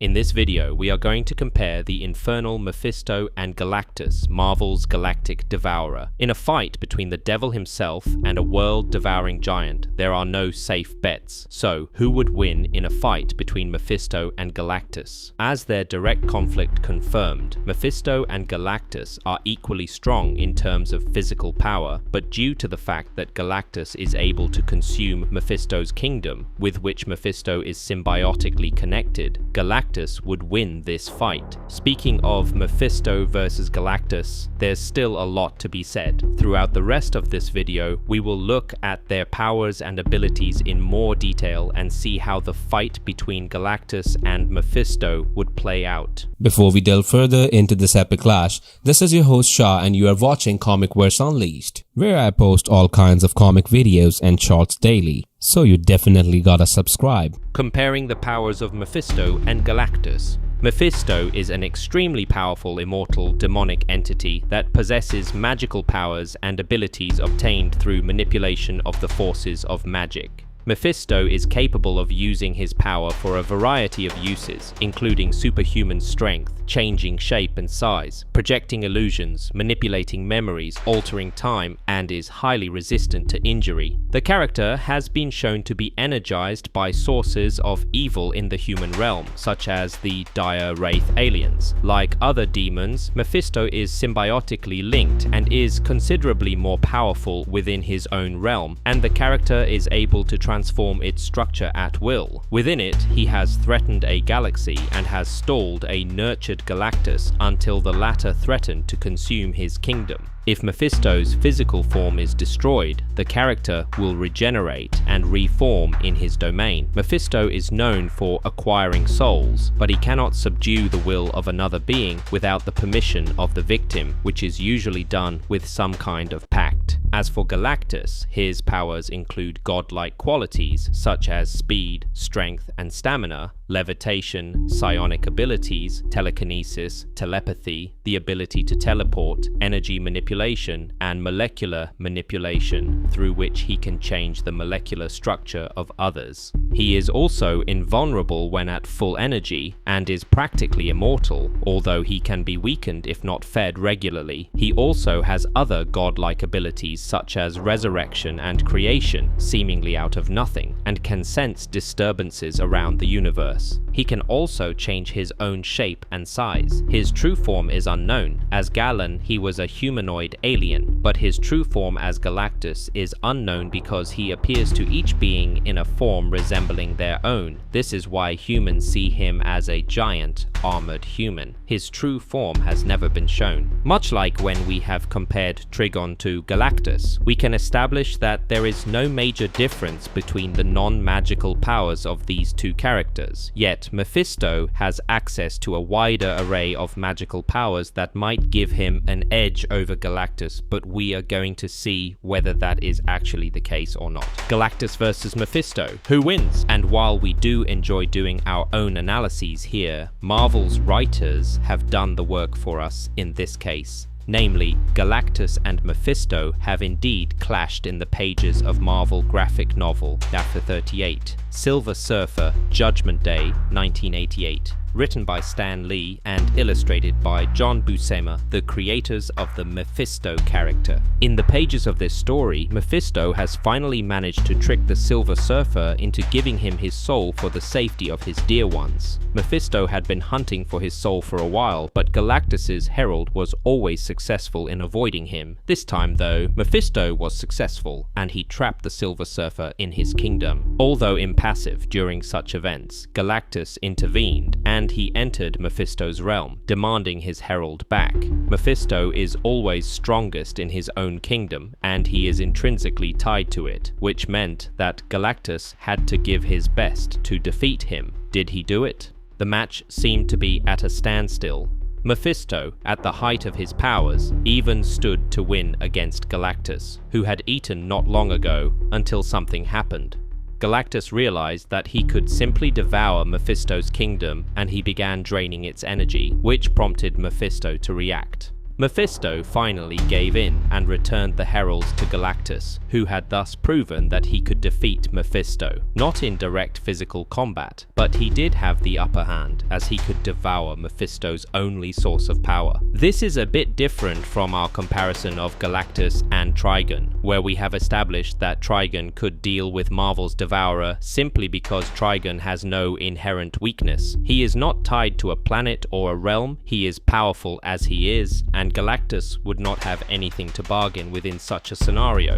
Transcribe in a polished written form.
In this video, we are going to compare the infernal Mephisto and Galactus, Marvel's galactic devourer. In a fight between the devil himself and a world-devouring giant, there are no safe bets. So, who would win in a fight between Mephisto and Galactus? As their direct conflict confirmed, Mephisto and Galactus are equally strong in terms of physical power, but due to the fact that Galactus is able to consume Mephisto's kingdom, with which Mephisto is symbiotically connected, Galactus would win this fight. Speaking of Mephisto versus Galactus, there's still a lot to be said. Throughout the rest of this video, we will look at their powers and abilities in more detail and see how the fight between Galactus and Mephisto would play out. Before we delve further into this epic clash, this is your host Shah and you are watching Comicverse Unleashed, where I post all kinds of comic videos and shorts daily. So you definitely gotta subscribe. Comparing the powers of Mephisto and Galactus. Mephisto is an extremely powerful immortal demonic entity that possesses magical powers and abilities obtained through manipulation of the forces of magic. Mephisto is capable of using his power for a variety of uses, including superhuman strength, changing shape and size, projecting illusions, manipulating memories, altering time, and is highly resistant to injury. The character has been shown to be energized by sources of evil in the human realm, such as the dire wraith aliens. Like other demons, Mephisto is symbiotically linked and is considerably more powerful within his own realm, and the character is able to transform its structure at will. Within it, he has threatened a galaxy and has stalled a nurtured Galactus until the latter threatened to consume his kingdom. If Mephisto's physical form is destroyed, the character will regenerate and reform in his domain. Mephisto is known for acquiring souls, but he cannot subdue the will of another being without the permission of the victim, which is usually done with some kind of pact. As for Galactus, his powers include godlike qualities such as speed, strength, and stamina, levitation, psionic abilities, telekinesis, telepathy, the ability to teleport, energy manipulation, and molecular manipulation, through which he can change the molecular structure of others. He is also invulnerable when at full energy, and is practically immortal, although he can be weakened if not fed regularly. He also has other godlike abilities such as resurrection and creation, seemingly out of nothing, and can sense disturbances around the universe. He can also change his own shape and size. His true form is unknown. As Galan, he was a humanoid alien, but his true form as Galactus is unknown because he appears to each being in a form resembling their own. This is why humans see him as a giant, armored human. His true form has never been shown. Much like when we have compared Trigon to Galactus, we can establish that there is no major difference between the non-magical powers of these two characters. Yet Mephisto has access to a wider array of magical powers that might give him an edge over Galactus, but we are going to see whether that is actually the case or not. Galactus versus Mephisto. Who wins? And while we do enjoy doing our own analyses here, Marvel's writers have done the work for us in this case. Namely, Galactus and Mephisto have indeed clashed in the pages of Marvel graphic novel Chapter 38, Silver Surfer, Judgment Day, 1988. Written by Stan Lee and illustrated by John Buscema, the creators of the Mephisto character. In the pages of this story, Mephisto has finally managed to trick the Silver Surfer into giving him his soul for the safety of his dear ones. Mephisto had been hunting for his soul for a while, but Galactus's herald was always successful in avoiding him. This time though, Mephisto was successful, and he trapped the Silver Surfer in his kingdom. Although impassive during such events, Galactus intervened, and he entered Mephisto's realm, demanding his herald back. Mephisto is always strongest in his own kingdom, and he is intrinsically tied to it, which meant that Galactus had to give his best to defeat him. Did he do it? The match seemed to be at a standstill. Mephisto, at the height of his powers, even stood to win against Galactus, who had eaten not long ago, until something happened. Galactus realized that he could simply devour Mephisto's kingdom, and he began draining its energy, which prompted Mephisto to react. Mephisto finally gave in and returned the heralds to Galactus, who had thus proven that he could defeat Mephisto, not in direct physical combat, but he did have the upper hand, as he could devour Mephisto's only source of power. This is a bit different from our comparison of Galactus and Trigon, where we have established that Trigon could deal with Marvel's Devourer simply because Trigon has no inherent weakness. He is not tied to a planet or a realm, he is powerful as he is, and Galactus would not have anything to bargain with in such a scenario.